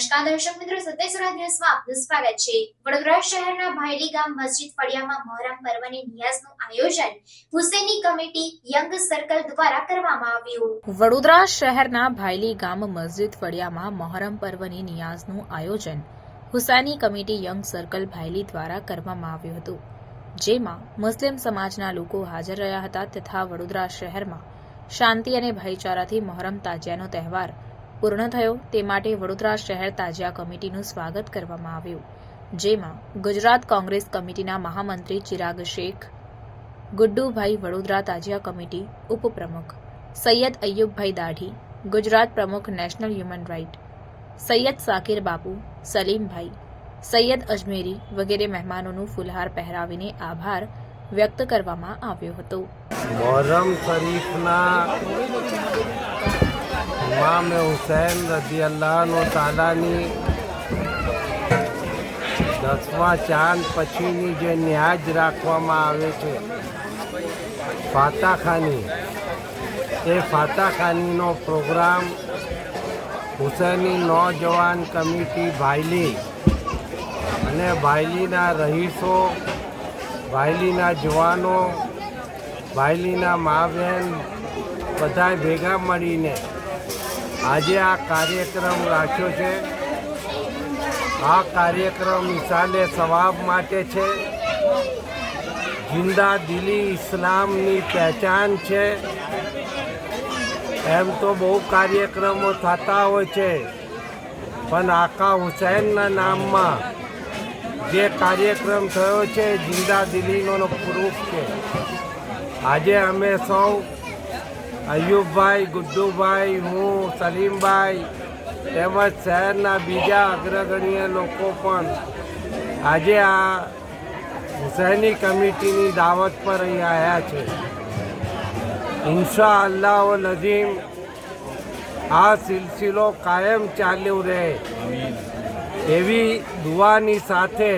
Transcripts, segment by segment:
નમસ્કાર દર્શક મિત્રો, સત્યસુરા ન્યૂઝમાં આપનું સ્વાગત છે। વડોદરા શહેરના ભાયલી ગામ મસ્જિદ ફળિયામાં મહોરમ પર્વની નિયાઝનું આયોજન હુસૈની કમિટી યંગ સર્કલ દ્વારા કરવામાં આવ્યું। વડોદરા શહેરના ભાયલી ગામ મસ્જિદ ફળિયામાં મહોરમ પર્વની નિયાઝનું આયોજન હુસૈની કમિટી યંગ સર્કલ ભાયલી દ્વારા કરવામાં આવ્યું હતું, જેમાં મુસ્લિમ સમાજના લોકો હાજર રહ્યા હતા તથા વડોદરા શહેરમાં શાંતિ અને ભાઈચારાથી મહોરમ તાજિયાનો તહેવાર પૂર્ણ થયો તે માટે વડોદરા શહેર તાજિયા કમિટીનું સ્વાગત કરવામાં આવ્યું, જેમાં ગુજરાત કોંગ્રેસ કમિટીના મહામંત્રી ચિરાગ શેખ, ગુડ્ડુભાઈ વડોદરા તાજિયા કમિટી ઉપપ્રમુખ સૈયદ અય્યુબભાઈ દાઢી, ગુજરાત પ્રમુખ national human right Sayyed Sakir Bapu, Salimbhai, Syed Ajmeri વગેરે મહેમાનોનું ફુલહાર પહેરાવીને આભાર વ્યક્ત કરવામાં આવ્યો હતો। મોહરમ શરીફના ઇમામ હુસૈન રઝિયલ્લાહુ તાલાની 10મા ચાંદ પછીની જે નિયાઝ રાખવામાં આવે છે ફાતાખાની, એ ફાતાખાનીનો પ્રોગ્રામ હુસૈની નોજવાન કમિટી ભાયલી અને ભાયલીના રહીશો, ભાયલીના જવાનો, ભાયલીના મા બહેન બધા ભેગા મળીને આજે આ કાર્યક્રમ રાખ્યો છે। આ કાર્યક્રમ મિસાલે સવાબ માટે છે, જિંદા દિલી ઇસ્લામની પહેચાન છે। એમ તો બહુ કાર્યક્રમો થતા હોય છે, પણ આકા હુસૈનના નામમાં જે કાર્યક્રમ થયો છે જિંદા દિલીનો પ્રૂફ છે। આજે અમે સૌ અય્યુબભાઈ, ગુડ્ડુભાઈ, હું, સલીમભાઈ તેમજ શહેરના બીજા અગ્રગણ્ય લોકો પણ આજે આ હુસૈની કમિટીની દાવત પર અહીં આવ્યા છે। ઇન્શા અલ્લાહ નજીમ આ સિલસિલો કાયમ ચાલ્યો રહે એવી દુઆની સાથે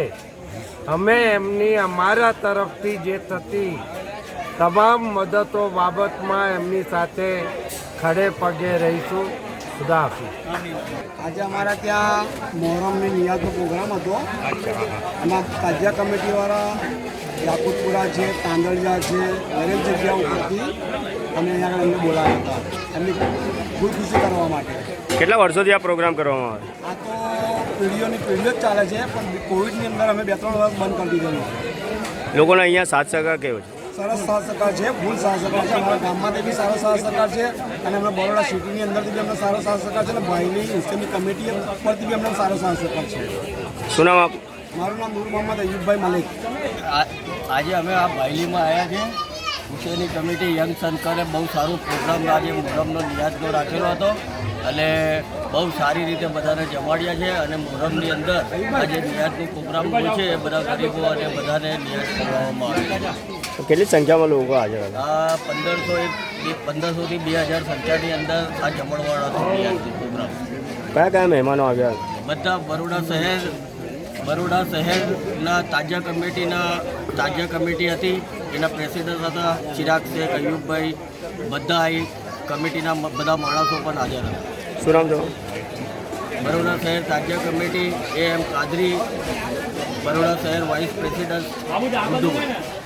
અમે એમની અમારા તરફથી જે થતી તમામ મદદો બાબતમાં એમની સાથે ખડે પગે રહીશું। ખુદા હાફિઝ। આજે અમારા ત્યાં મહોરમની નિયાઝનો પ્રોગ્રામ હતો, એમાં તાજિયા કમિટીવાળા યાકુતપુરા છે, તાંદળિયા છે, દરેક જગ્યા ઉપરથી અમે અહીંયા આગળ એમને બોલાવ્યા હતા એમની ખુશી કરવા માટે। કેટલા વર્ષોથી આ પ્રોગ્રામ કરવામાં આવે? આ તો પેઢીઓની પેઢીઓ જ ચાલે છે, પણ કોવિડની અંદર અમે 2-3 વર્ષ બંધ કરી દીધેલું છે। લોકોને અહીંયા સાથ સહકાર કેવો છે? સરસ સાથ સહકાર છે, ફૂલ સાથ સહકાર છે। અમારા ગામમાંથી બી સારો સાથ સહકાર છે અને અમે બરોડા સિટીની અંદરથી બી અમને સારો સાથ સહકાર છે અને ભાઈની હુસૈની કમિટી પરથી બી અમને સારો સાથ સહકાર છે। શું નામ આપ? મારું નામ નૂર મોહમ્મદ અય્યુબભાઈ મલિક। આજે અમે આ ભાયલીમાં આવ્યા છીએ। હુસૈની કમિટી યંગ સર્કલે બહુ સારો પ્રોગ્રામ આજે મોહરમનો નિયાઝનો રાખેલો હતો અને બહુ સારી રીતે બધાને જમાડ્યા છે અને મોહરમની અંદર આજે નિયાઝનો પ્રોગ્રામ હોય છે એ બધા ગરીબો અને બધાને નિયાઝ કરવામાં આવે છે। કેટલી સંખ્યામાં લોકો હાજર હતા? આ 1500થી 2000 સંખ્યાની અંદર આ જમણવાડ હતો નિયાઝનો પ્રોગ્રામ। કયા કયા મહેમાનો આવ્યા? બધા બરોડા શહેરના તાજિયા કમિટી હતી, એના પ્રેસિડેન્ટ હતા ચિરાગ શેખ, અય્યુબભાઈ, બધા અહીં કમિટીના બધા માણસો પણ હાજર હતા। શું નામ છો? બરોડા શહેર તાજિયા કમિટી AM કાદરી, બરોડા શહેર વાઇસ પ્રેસિડેન્ટ ગુડ્ડુભાઈ।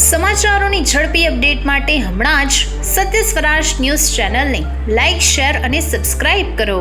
સમાચારોની ઝડપી અપડેટ માટે હમણાં જ સત્ય સ્વરાજ ન્યૂઝ ચેનલને લાઇક, શેર અને સબસ્ક્રાઇબ કરો.